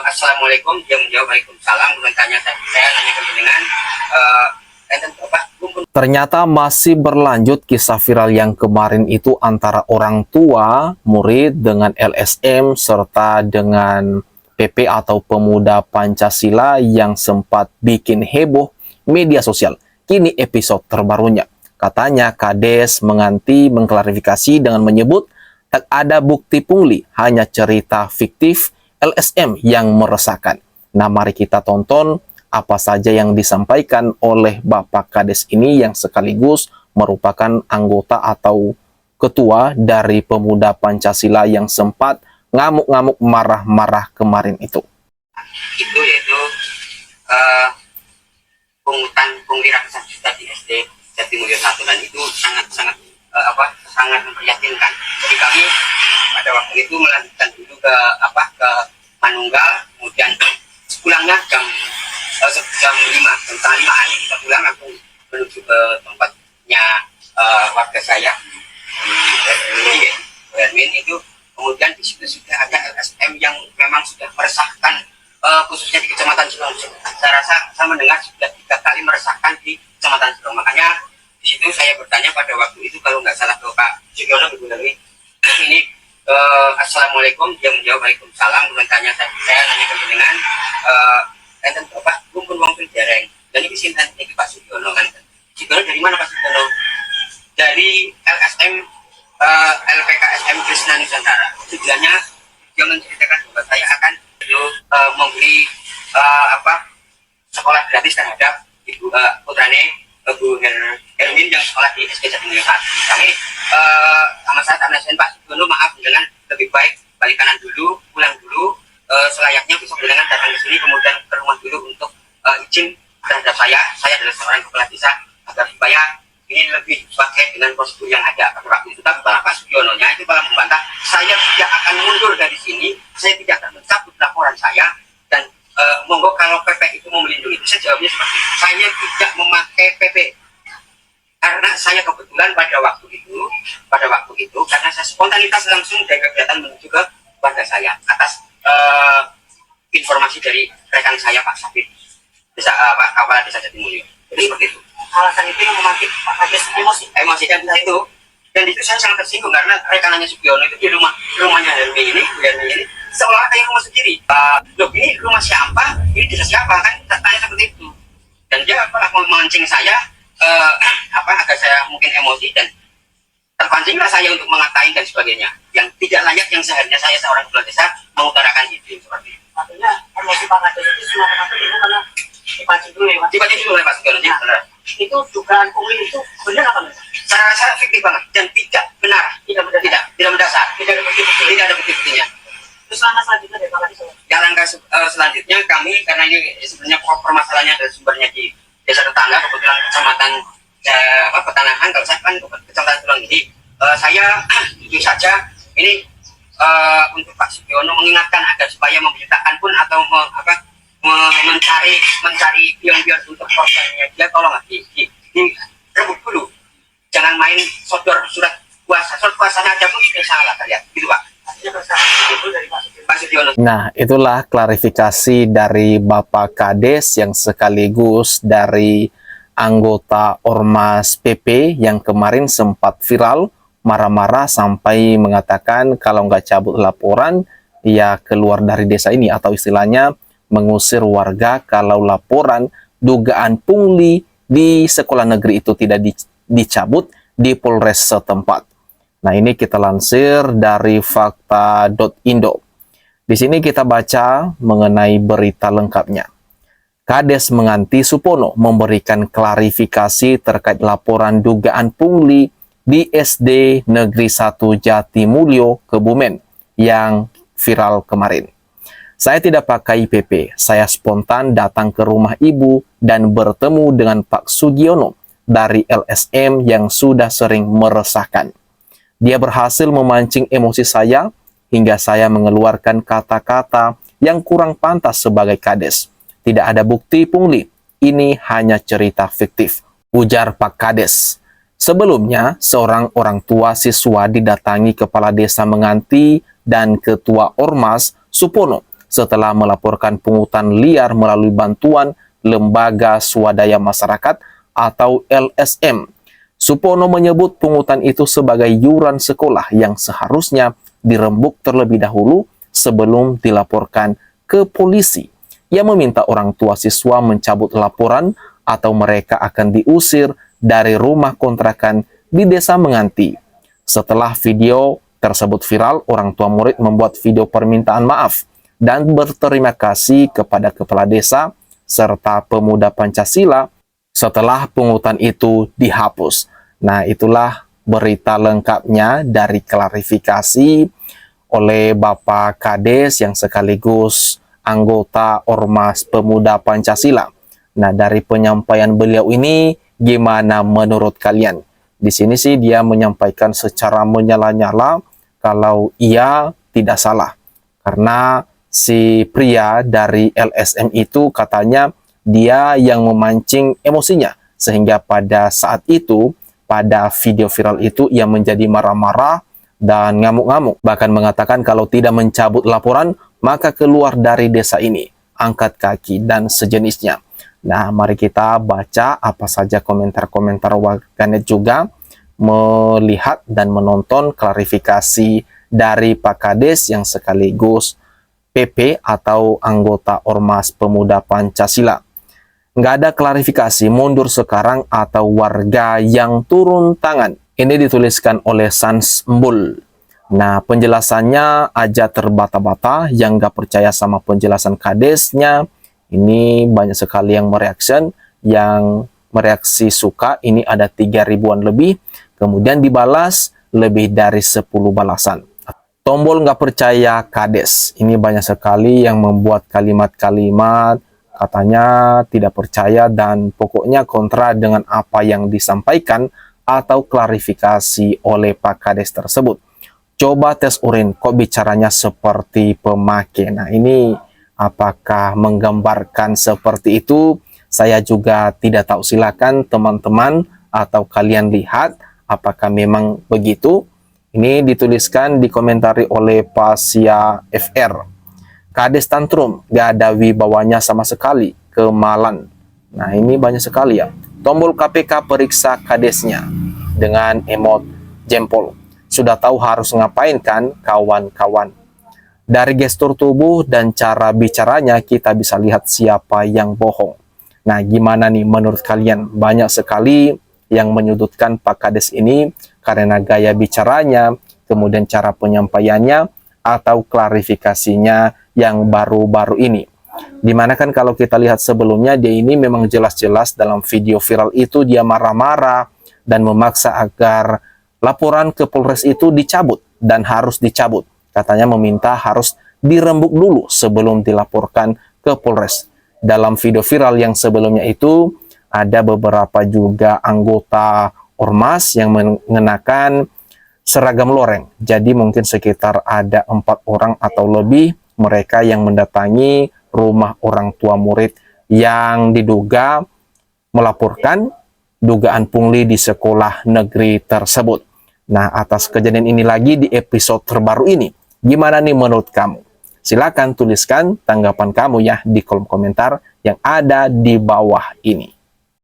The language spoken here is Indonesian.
Assalamualaikum, dia menjawab Waalaikumsalam. Bertanya saya nanya ke dengan ternyata masih berlanjut kisah viral yang kemarin itu antara orang tua murid dengan LSM serta dengan PP atau Pemuda Pancasila yang sempat bikin heboh media sosial. Kini episode terbarunya. Katanya Kades menganti mengklarifikasi dengan menyebut tak ada bukti pungli, hanya cerita fiktif LSM yang meresahkan. Nah, mari kita tonton apa saja yang disampaikan oleh Bapak Kades ini yang sekaligus merupakan anggota atau ketua dari Pemuda Pancasila yang sempat ngamuk-ngamuk marah-marah kemarin itu. Itu yaitu pungutan pungli ratusan juta di SD Jatimulyo 1, dan itu sangat memprihatinkan. Jadi kami pada waktu itu melanjutkan dulu ke Manunggal, kemudian pulangnya jam 5:30 kita pulang langsung menuju ke tempatnya warga saya di itu. Kemudian di situ sudah ada LSM yang memang sudah meresahkan, khususnya di Kecamatan Cilong. Saya rasa saya mendengar sudah 3 kali meresahkan di Kecamatan Cilong. Makanya di situ saya bertanya pada waktu itu, kalau nggak salah ke Pak Sugiono, Ibu Dewi, ini Assalamualaikum, dia menjawab Waalaikumsalam. Bertanya saya nanya ke dengan enten Bapak kumpul wong dereng. Dan ini sinten iki Pak Sugiono kan. Sugiono dari mana Pak Sugiono? Dari LSM LPKSM Krishna Nusantara. Tujuannya dia menceritakan bahwa saya akan memberi sekolah gratis terhadap ibu putrane Bu Hermin yang sekolah di SD Jatimulyo 1. Kami sama saat MSN Pak Sugiono, maaf dengan lebih baik balik kanan dulu, pulang dulu, selayaknya bisa dengan datang ke sini, kemudian ke rumah dulu untuk izin terhadap saya adalah seorang kepala desa, agar supaya ini lebih pakai dengan prosedur yang ada pada waktu itu. Tapi Pak Sugiono-nya itu malah membantah, saya tidak akan mundur dari sini, saya tidak akan mencabut laporan saya, dan monggo kalau PP itu mau melindungi. Saya jawabnya seperti itu, saya tidak memakai PP karena saya kebetulan pada waktu itu karena saya spontanitas langsung dari kegiatan menuju ke warga saya atas informasi dari rekan saya Pak Sabit, Kepala Desa Jatimulyo. Jadi seperti itu. Alasan itu yang memancing Pak Kades emosi dan itu saya sangat tersinggung karena rekanannya Sugiono itu di rumahnya Hermi ini seolah kayak rumah sendiri. Loh, ini rumah siapa? Ini desa siapa? Kan tanya seperti itu. Dan dia memancing saya agar saya mungkin emosi, dan terpancinglah saya untuk mengatain dan sebagainya yang tidak layak, yang seharusnya saya seorang kepala desa mengutarakan itu seperti itu. Artinya emosi Pak Kades itu semata-mata itu karena dipancing dulu oleh Pak Sugiono. Itu dugaan pungli itu benar apa enggak? Saya rasa fiktif banget dan tidak benar, tidak mendasar, tidak ada bukti-buktinya. Terus langkah selanjutnya dari Pak Kades? Ya, langkah selanjutnya kami, karena ini sebenarnya permasalahannya adalah sumbernya di desa tetangga, kebetulan kecamatan Petanahan, kalau saya kan kecamatan Cilong ini, saya jujur saja ini untuk Pak Sugiono mengingatkan agar supaya memberitakan pun atau mencari pion-pion untuk korbannya, dia tolong direbut dulu, jangan main sodor surat kuasanya aja pun sudah salah kalian, gitu Pak. Nah, itulah klarifikasi dari Bapak Kades yang sekaligus dari anggota Ormas PP yang kemarin sempat viral marah-marah sampai mengatakan kalau nggak cabut laporan ya keluar dari desa ini, atau istilahnya mengusir warga kalau laporan dugaan pungli di sekolah negeri itu tidak dicabut di Polres setempat. Nah, ini kita lansir dari fakta.indo. Di sini kita baca mengenai berita lengkapnya. Kades menganti Supono memberikan klarifikasi terkait laporan dugaan pungli di SD Negeri 1 Jatimulyo, Kebumen yang viral kemarin. Saya tidak pakai PP, saya spontan datang ke rumah ibu dan bertemu dengan Pak Sugiono dari LSM yang sudah sering meresahkan. Dia berhasil memancing emosi saya hingga saya mengeluarkan kata-kata yang kurang pantas sebagai Kades. Tidak ada bukti pungli, ini hanya cerita fiktif, ujar Pak Kades. Sebelumnya, seorang orang tua siswa didatangi Kepala Desa Menganti dan Ketua Ormas Supono setelah melaporkan pungutan liar melalui bantuan Lembaga Swadaya Masyarakat atau LSM. Supono menyebut pungutan itu sebagai iuran sekolah yang seharusnya dirembuk terlebih dahulu sebelum dilaporkan ke polisi. Ia meminta orang tua siswa mencabut laporan atau mereka akan diusir dari rumah kontrakan di Desa Menganti. Setelah video tersebut viral, orang tua murid membuat video permintaan maaf dan berterima kasih kepada kepala desa serta pemuda Pancasila setelah pungutan itu dihapus. Nah, itulah berita lengkapnya dari klarifikasi oleh Bapak Kades yang sekaligus anggota Ormas Pemuda Pancasila. Nah, dari penyampaian beliau ini, gimana menurut kalian? Di sini sih dia menyampaikan secara menyala-nyala kalau ia tidak salah. Karena si pria dari LSM itu katanya dia yang memancing emosinya. Sehingga pada saat itu, pada video viral itu, ia menjadi marah-marah dan ngamuk-ngamuk. Bahkan mengatakan kalau tidak mencabut laporan, maka keluar dari desa ini, angkat kaki, dan sejenisnya. Nah, mari kita baca apa saja komentar-komentar warganet juga, melihat dan menonton klarifikasi dari Pak Kades yang sekaligus PP atau anggota Ormas Pemuda Pancasila. Nggak ada klarifikasi, mundur sekarang atau warga yang turun tangan. Ini dituliskan oleh Sans Mbul. Nah, penjelasannya aja terbata-bata, yang nggak percaya sama penjelasan kadesnya. Ini banyak sekali yang mereaction, yang mereaksi suka, ini ada 3.000-an lebih. Kemudian dibalas lebih dari 10 balasan. Tombol nggak percaya kades. Ini banyak sekali yang membuat kalimat-kalimat katanya tidak percaya dan pokoknya kontra dengan apa yang disampaikan atau klarifikasi oleh Pak Kades tersebut. Coba tes urin, kok bicaranya seperti pemakai. Nah, ini apakah menggambarkan seperti itu? Saya juga tidak tahu. Silakan teman-teman atau kalian lihat apakah memang begitu. Ini dituliskan, dikomentari oleh Pasya FR. Kades tantrum, gak ada wibawanya sama sekali, kemalan. Nah, ini banyak sekali ya. Tombol KPK periksa kadesnya dengan emot jempol. Sudah tahu harus ngapain kan, kawan-kawan? Dari gestur tubuh dan cara bicaranya kita bisa lihat siapa yang bohong. Nah, gimana nih menurut kalian? Banyak sekali yang menyudutkan Pak Kades ini karena gaya bicaranya, kemudian cara penyampaiannya, atau klarifikasinya yang baru-baru ini. Dimana kan kalau kita lihat sebelumnya, dia ini memang jelas-jelas dalam video viral itu dia marah-marah dan memaksa agar laporan ke Polres itu dicabut dan harus dicabut. Katanya meminta harus dirembuk dulu sebelum dilaporkan ke Polres. Dalam video viral yang sebelumnya itu, ada beberapa juga anggota Ormas yang mengenakan seragam loreng. Jadi mungkin sekitar ada 4 orang atau lebih mereka yang mendatangi rumah orang tua murid yang diduga melaporkan dugaan pungli di sekolah negeri tersebut. Nah, atas kejadian ini lagi di episode terbaru ini, gimana nih menurut kamu? Silakan tuliskan tanggapan kamu ya di kolom komentar yang ada di bawah ini.